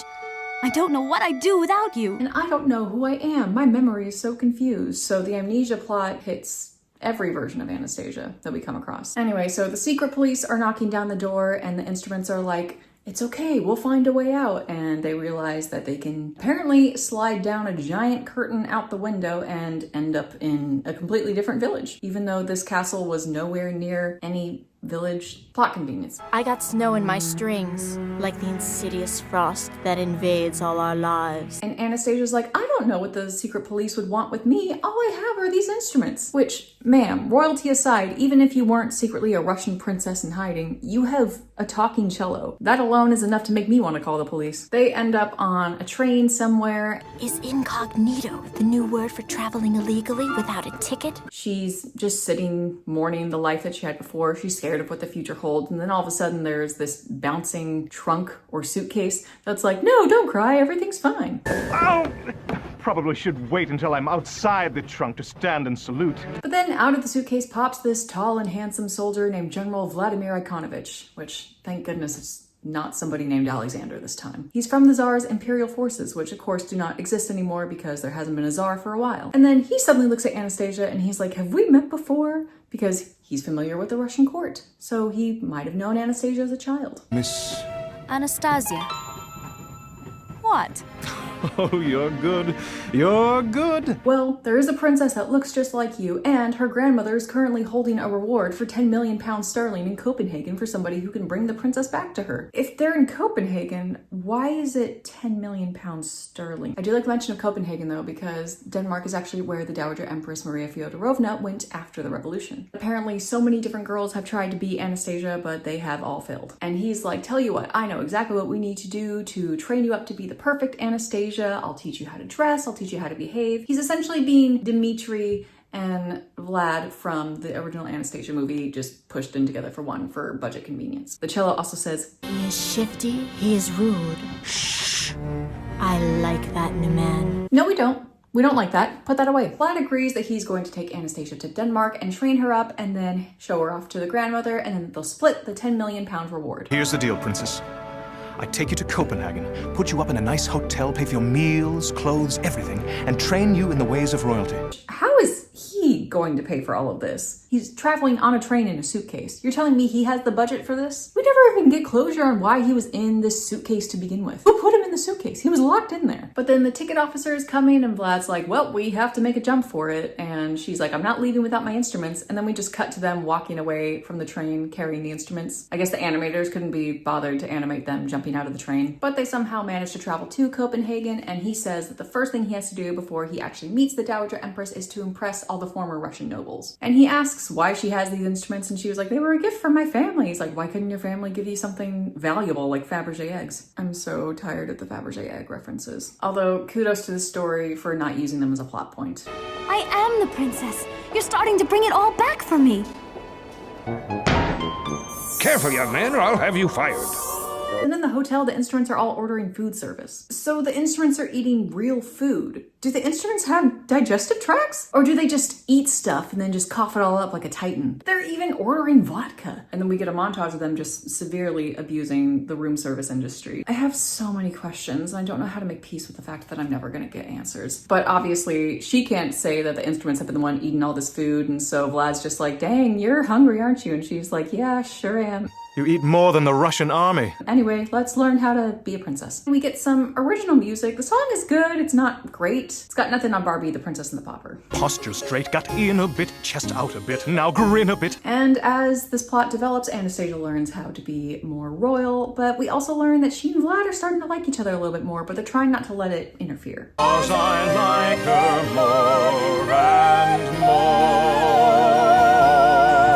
I don't know what I'd do without you. And I don't know who I am. My memory is so confused. So the amnesia plot hits every version of Anastasia that we come across. Anyway, so the secret police are knocking down the door and the instruments are like, it's okay, we'll find a way out. And they realize that they can apparently slide down a giant curtain out the window and end up in a completely different village, even though this castle was nowhere near any village plot convenience. I got snow in my strings, like the insidious frost that invades all our lives. And Anastasia's like, I don't know what the secret police would want with me. All I have are these instruments. Which, ma'am, royalty aside, even if you weren't secretly a Russian princess in hiding, you have a talking cello. That alone is enough to make me want to call the police. They end up on a train somewhere. Is incognito the new word for traveling illegally without a ticket? She's just sitting mourning the life that she had before. She's scared of what the future holds, and then all of a sudden there's this bouncing trunk or suitcase that's like, no, don't cry, everything's fine. Oh! Probably should wait until I'm outside the trunk to stand and salute. But then out of the suitcase pops this tall and handsome soldier named General Vladimir Ikonovich, which, thank goodness, it's not somebody named Alexander this time. He's from the Tsar's imperial forces, which of course do not exist anymore because there hasn't been a Tsar for a while. And then he suddenly looks at Anastasia and he's like, have we met before? Because he's familiar with the Russian court. So he might have known Anastasia as a child. Miss... Anastasia. What? Oh, you're good. You're good. Well, there is a princess that looks just like you, and her grandmother is currently holding a reward for 10 million pounds sterling in Copenhagen for somebody who can bring the princess back to her. If they're in Copenhagen, why is it 10 million pounds sterling? I do like the mention of Copenhagen though, because Denmark is actually where the Dowager Empress Maria Fyodorovna went after the revolution. Apparently so many different girls have tried to be Anastasia, but they have all failed. And he's like, tell you what, I know exactly what we need to do to train you up to be the perfect Anastasia. I'll teach you how to dress, I'll teach you how to behave. He's essentially being Dmitri and Vlad from the original Anastasia movie, just pushed in together for one for budget convenience. The cello also says, He is shifty, he is rude. Shh. I like that in a man. No, we don't. We don't like that. Put that away. Vlad agrees that he's going to take Anastasia to Denmark and train her up and then show her off to the grandmother, and then they'll split the 10 million pound reward. Here's the deal, princess. I take you to Copenhagen, put you up in a nice hotel, pay for your meals, clothes, everything, and train you in the ways of royalty. How is he going to pay for all of this? He's traveling on a train in a suitcase. You're telling me he has the budget for this? We never even get closure on why he was in this suitcase to begin with. Who put him in in the suitcase. He was locked in there. But then the ticket officer is coming and Vlad's like, well, we have to make a jump for it. And she's like, I'm not leaving without my instruments. And then we just cut to them walking away from the train carrying the instruments. I guess the animators couldn't be bothered to animate them jumping out of the train, but they somehow managed to travel to Copenhagen, and he says that the first thing he has to do before he actually meets the Dowager Empress is to impress all the former Russian nobles. And he asks why she has these instruments, and she was like, they were a gift from my family. He's like, why couldn't your family give you something valuable like Fabergé eggs? I'm so tired of the Fabergé egg references. Although, kudos to the story for not using them as a plot point. I am the princess. You're starting to bring it all back for me. Careful, young man, or I'll have you fired. And in the hotel, the instruments are all ordering food service. So the instruments are eating real food. Do the instruments have digestive tracts? Or do they just eat stuff and then just cough it all up like a titan? They're even ordering vodka. And then we get a montage of them just severely abusing the room service industry. I have so many questions, and I don't know how to make peace with the fact that I'm never gonna get answers. But obviously, she can't say that the instruments have been the one eating all this food, and so Vlad's just like, dang, you're hungry, aren't you? And she's like, yeah, sure am. You eat more than the Russian army. Anyway, let's learn how to be a princess. We get some original music. The song is good, it's not great. It's got nothing on Barbie, the Princess and the Pauper. Posture straight, gut in a bit, chest out a bit, now grin a bit. And as this plot develops, Anastasia learns how to be more royal, but we also learn that she and Vlad are starting to like each other a little bit more, but they're trying not to let it interfere. 'Cause I like her more and more.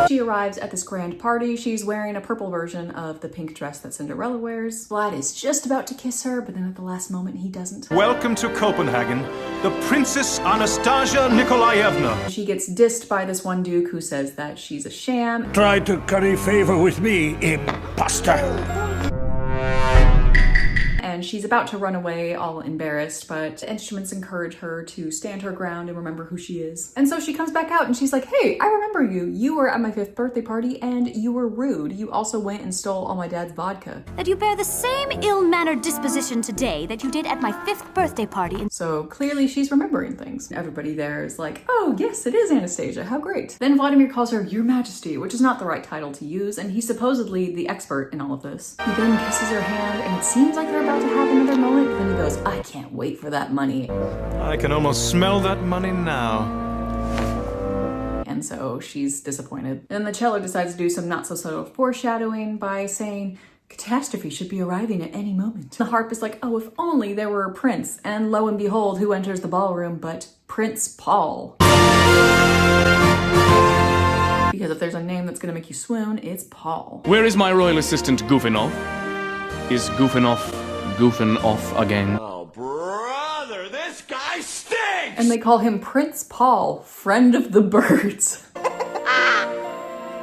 She arrives at this grand party. She's wearing a purple version of the pink dress that Cinderella wears. Vlad is just about to kiss her, but then at the last moment he doesn't. Welcome to Copenhagen, the Princess Anastasia Nikolaevna. She gets dissed by this one duke who says that she's a sham. Try to curry favor with me, imposter. And she's about to run away, all embarrassed, but the instruments encourage her to stand her ground and remember who she is. And so she comes back out and she's like, hey, I remember you. You were at my 5th birthday party and you were rude. You also went and stole all my dad's vodka. That you bear the same ill-mannered disposition today that you did at my 5th birthday party. So clearly she's remembering things. Everybody there is like, oh yes, it is Anastasia, how great. Then Vladimir calls her Your Majesty, which is not the right title to use, and he's supposedly the expert in all of this. He then kisses her hand and it seems like they're about to have another moment, but then he goes, I can't wait for that money. I can almost smell that money now. And so she's disappointed. Then the cello decides to do some not so subtle foreshadowing by saying, catastrophe should be arriving at any moment. The harp is like, oh, if only there were a prince. And lo and behold, who enters the ballroom but Prince Paul. Because if there's a name that's gonna make you swoon, it's Paul. Where is my royal assistant Goofinov? Is Goofinov goofing off again? Oh, brother, this guy stinks! And they call him Prince Paul, friend of the birds.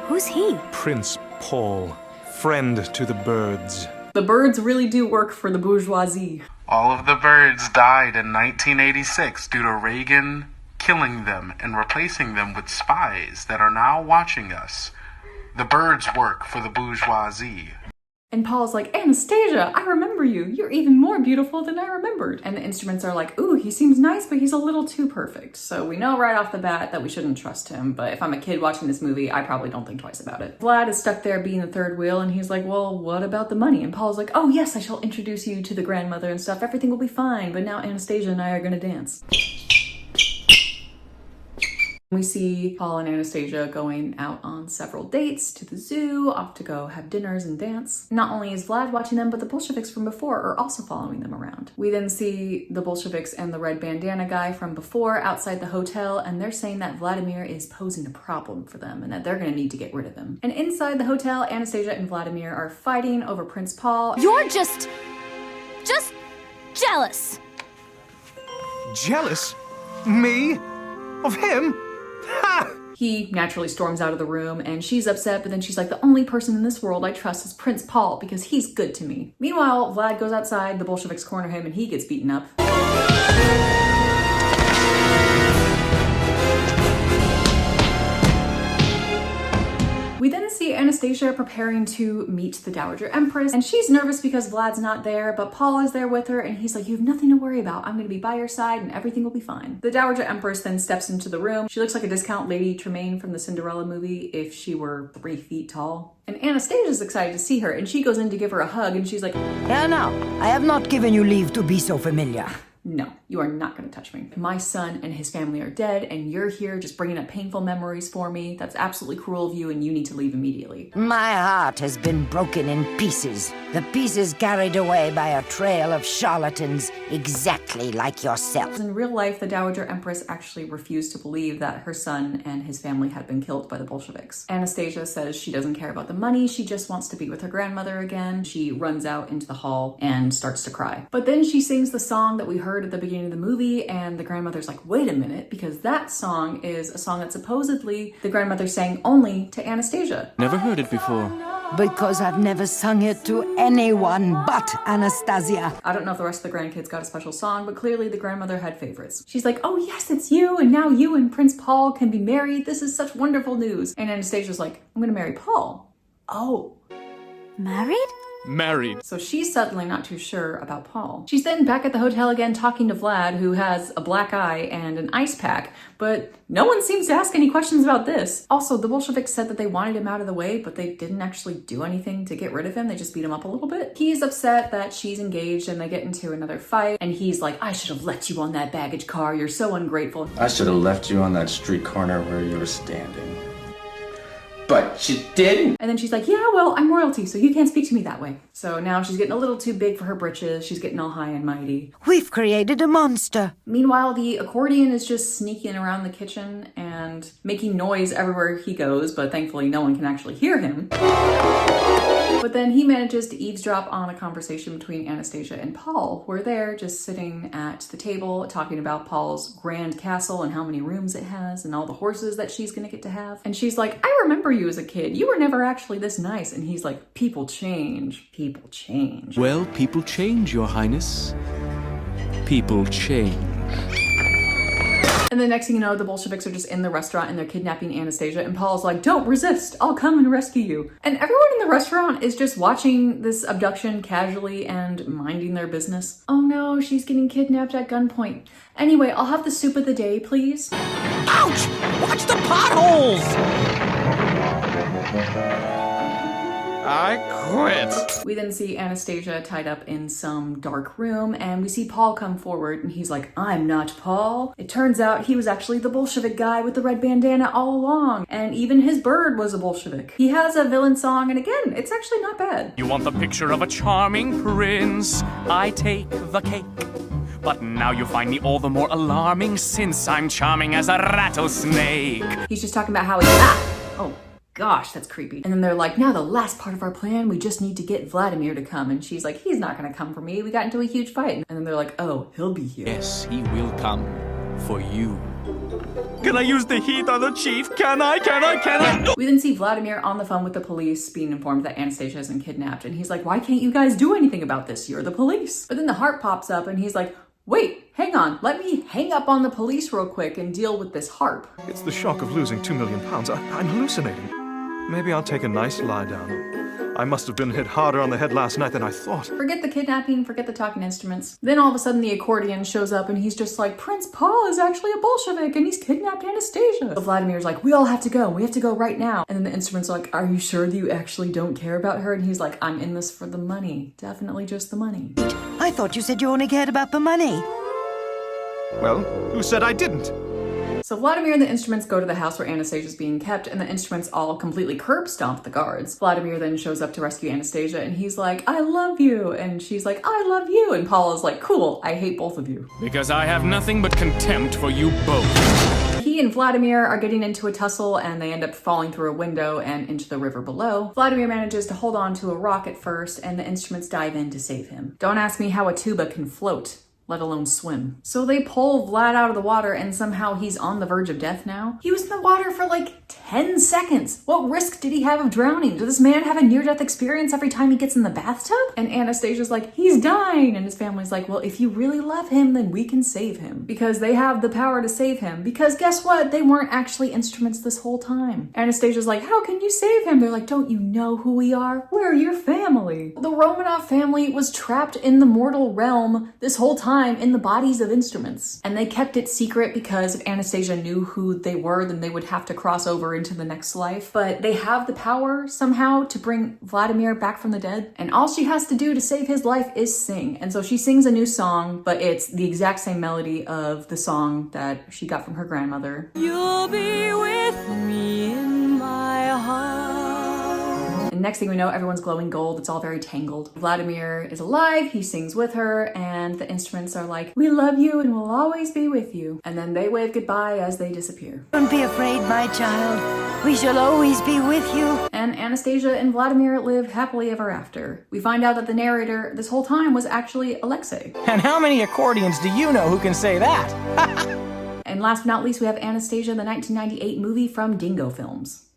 Who's he? Prince Paul, friend to the birds. The birds really do work for the bourgeoisie. All of the birds died in 1986 due to Reagan killing them and replacing them with spies that are now watching us. The birds work for the bourgeoisie. And Paul's like, Anastasia, I remember you. You're even more beautiful than I remembered. And the instruments are like, ooh, he seems nice, but he's a little too perfect. So we know right off the bat that we shouldn't trust him. But if I'm a kid watching this movie, I probably don't think twice about it. Vlad is stuck there being the third wheel, and he's like, well, what about the money? And Paul's like, oh yes, I shall introduce you to the grandmother and stuff. Everything will be fine. But now Anastasia and I are gonna dance. We see Paul and Anastasia going out on several dates, to the zoo, off to go have dinners and dance. Not only is Vlad watching them, but the Bolsheviks from before are also following them around. We then see the Bolsheviks and the red bandana guy from before outside the hotel, and they're saying that Vladimir is posing a problem for them and that they're gonna need to get rid of him. And inside the hotel, Anastasia and Vladimir are fighting over Prince Paul. You're just jealous. Jealous? Me? Of him? Ha! He naturally storms out of the room and she's upset, but then she's like, the only person in this world I trust is Prince Paul because he's good to me. Meanwhile, Vlad goes outside, the Bolsheviks corner him and he gets beaten up. We then see Anastasia preparing to meet the Dowager Empress, and she's nervous because Vlad's not there, but Paul is there with her, and he's like, you have nothing to worry about. I'm gonna be by your side and everything will be fine. The Dowager Empress then steps into the room. She looks like a discount Lady Tremaine from the Cinderella movie if she were 3 feet tall. And Anastasia's excited to see her, and she goes in to give her a hug, and she's like, Now, I have not given you leave to be so familiar. no, you are not going to touch me. My son and his family are dead, and you're here just bringing up painful memories for me. That's absolutely cruel of you, and you need to leave immediately. My heart has been broken in pieces. The pieces carried away by a trail of charlatans exactly like yourself. In real life, the Dowager Empress actually refused to believe that her son and his family had been killed by the Bolsheviks. Anastasia says she doesn't care about the money, she just wants to be with her grandmother again. She runs out into the hall and starts to cry. But then she sings the song that we heard at the beginning of the movie, and the grandmother's like, wait a minute, because that song is a song that supposedly the grandmother sang only to Anastasia. Never heard it before. Because I've never sung it to anyone but Anastasia. I don't know if the rest of the grandkids got a special song, but clearly the grandmother had favorites. She's like, oh yes, it's you, and now you and Prince Paul can be married. This is such wonderful news. And Anastasia's like, I'm gonna marry Paul. Oh. Married? Married. So she's suddenly not too sure about Paul. She's then back at the hotel again talking to Vlad, who has a black eye and an ice pack, but no one seems to ask any questions about this. Also, the Bolsheviks said that they wanted him out of the way, but they didn't actually do anything to get rid of him. They just beat him up a little bit. He's upset that she's engaged and they get into another fight, and he's like, I should have left you on that baggage car. You're so ungrateful. I should have left you on that street corner where you were standing. But you didn't. And then she's like, yeah, well, I'm royalty, so you can't speak to me that way. So now she's getting a little too big for her britches. She's getting all high and mighty. We've created a monster. Meanwhile, the accordion is just sneaking around the kitchen and making noise everywhere he goes, but thankfully no one can actually hear him. But then he manages to eavesdrop on a conversation between Anastasia and Paul, who are there just sitting at the table talking about Paul's grand castle and how many rooms it has and all the horses that she's gonna get to have. And she's like, I remember you as a kid. You were never actually this nice. And he's like, people change. People change. Well, people change, Your Highness. People change. And the next thing you know, the Bolsheviks are just in the restaurant and they're kidnapping Anastasia, and Paul's like, don't resist, I'll come and rescue you. And everyone in the restaurant is just watching this abduction casually and minding their business. Oh no, she's getting kidnapped at gunpoint. Anyway, I'll have the soup of the day, please. Ouch! Watch the potholes! I quit. We then see Anastasia tied up in some dark room, and we see Paul come forward, and he's like, I'm not Paul. It turns out he was actually the Bolshevik guy with the red bandana all along, and even his bird was a Bolshevik. He has a villain song, and again, it's actually not bad. You want the picture of a charming prince? I take the cake. But now you find me all the more alarming since I'm charming as a rattlesnake. He's just talking about how oh. Gosh, that's creepy. And then they're like, now the last part of our plan, we just need to get Vladimir to come. And she's like, he's not gonna come for me. We got into a huge fight. And then they're like, oh, he'll be here. Yes, he will come for you. Can I use the heat on the chief? Can I? We then see Vladimir on the phone with the police being informed that Anastasia has been kidnapped. And he's like, why can't you guys do anything about this? You're the police. But then the harp pops up and he's like, wait, hang on, let me hang up on the police real quick and deal with this harp. It's the shock of losing £2 million. I'm hallucinating. Maybe I'll take a nice lie down. I must have been hit harder on the head last night than I thought. Forget the kidnapping, forget the talking instruments. Then all of a sudden the accordion shows up and he's just like, Prince Paul is actually a Bolshevik and he's kidnapped Anastasia. So Vladimir's like, we all have to go. We have to go right now. And then the instruments are like, are you sure that you actually don't care about her? And he's like, I'm in this for the money. Definitely just the money. I thought you said you only cared about the money. Well, who said I didn't? So Vladimir and the instruments go to the house where Anastasia's being kept, and the instruments all completely curb stomp the guards. Vladimir then shows up to rescue Anastasia, and he's like, I love you. And she's like, I love you. And Paul is like, cool, I hate both of you. Because I have nothing but contempt for you both. He and Vladimir are getting into a tussle, and they end up falling through a window and into the river below. Vladimir manages to hold on to a rock at first, and the instruments dive in to save him. Don't ask me how a tuba can float, let alone swim. So they pull Vlad out of the water, and somehow he's on the verge of death now. He was in the water for like 10 seconds. What risk did he have of drowning? Does this man have a near-death experience every time he gets in the bathtub? And Anastasia's like, he's dying. And his family's like, well, if you really love him, then we can save him. Because they have the power to save him. Because guess what? They weren't actually instruments this whole time. Anastasia's like, how can you save him? They're like, don't you know who we are? We're your family. The Romanov family was trapped in the mortal realm this whole time in the bodies of instruments. And they kept it secret because if Anastasia knew who they were, then they would have to cross over into the next life. But they have the power somehow to bring Vladimir back from the dead. And all she has to do to save his life is sing. And so she sings a new song, but it's the exact same melody of the song that she got from her grandmother. You'll be with me in my heart. And next thing we know, everyone's glowing gold. It's all very tangled. Vladimir is alive. He sings with her, and the instruments are like, we love you and we'll always be with you. And then they wave goodbye as they disappear. Don't be afraid, my child. We shall always be with you. And Anastasia and Vladimir live happily ever after. We find out that the narrator this whole time was actually Alexei. And how many accordions do you know who can say that? And last but not least, we have Anastasia, the 1998 movie from Dingo Films.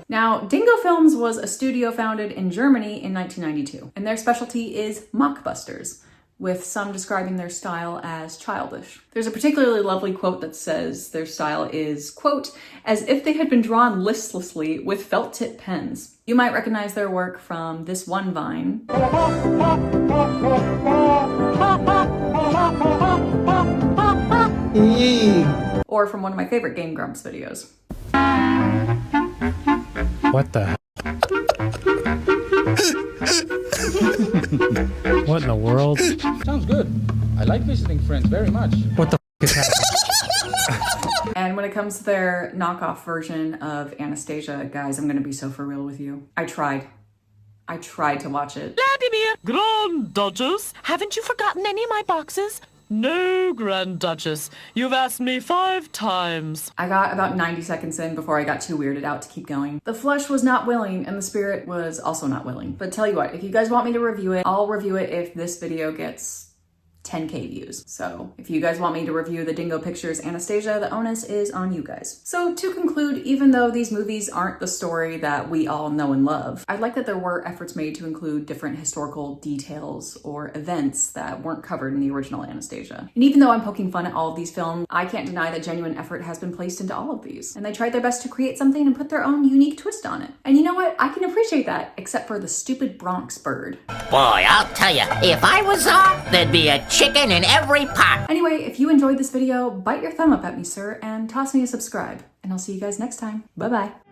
Now, Dingo Films was a studio founded in Germany in 1992, and their specialty is mockbusters, with some describing their style as childish. There's a particularly lovely quote that says their style is, quote, as if they had been drawn listlessly with felt tip pens. You might recognize their work from this one Vine, or from one of my favorite Game Grumps videos. What the hell? What in the world? Sounds good. I like visiting friends very much. What the is happening? And when it comes to their knockoff version of Anastasia, guys, I'm gonna be so for real with you. I tried to watch it. Vladimir! Grand Duchess! Haven't you forgotten any of my boxes? No, Grand Duchess. You've asked me 5 times. I got about 90 seconds in before I got too weirded out to keep going. The flesh was not willing and the spirit was also not willing. But tell you what, if you guys want me to review it, I'll review it if this video gets 10K views. So if you guys want me to review the Dingo Pictures Anastasia, the onus is on you guys. So to conclude, even though these movies aren't the story that we all know and love, I like that there were efforts made to include different historical details or events that weren't covered in the original Anastasia. And even though I'm poking fun at all of these films, I can't deny that genuine effort has been placed into all of these. And they tried their best to create something and put their own unique twist on it. And you know what? I can appreciate that, except for the stupid Bronx bird. Boy, I'll tell you, if I was off, there'd be a chicken in every pot. Anyway, if you enjoyed this video, bite your thumb up at me, sir, and toss me a subscribe. And I'll see you guys next time. Bye-bye.